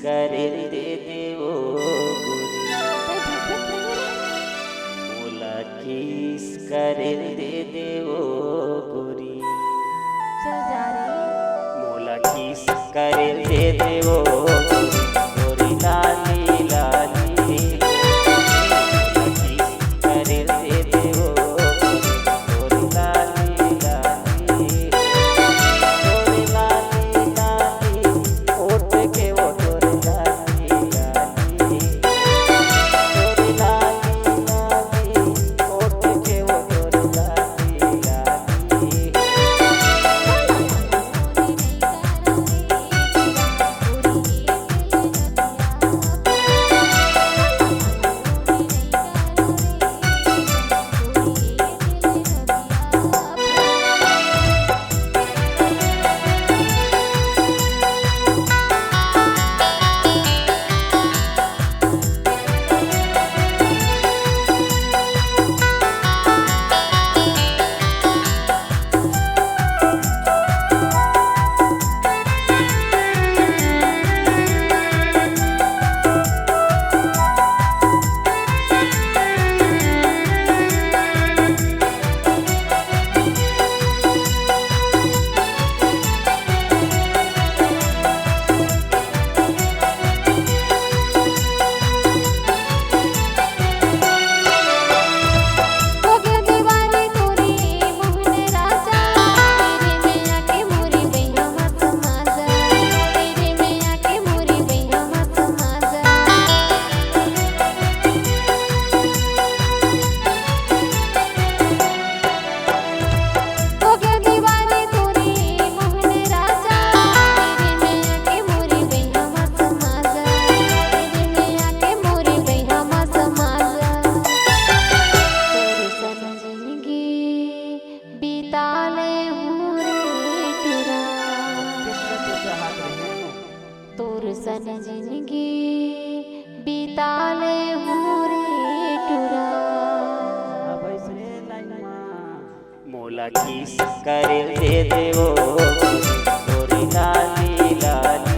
करे दे देवो गोरी मोला किस करे दे देवो गोरी मोला किस करे दे देवो गोरी लाली लाली मोला किस करे दे देवो गोरी लाली लाली गोरी लाली लाली ओठ के वो गोरी लाली लाली गोरी लाली लाली ओठ के वो गोरी लाली लाली सन जिंदगी बीता ले रे टुरा मोला किस करे दे देवो गोरी लाली लाली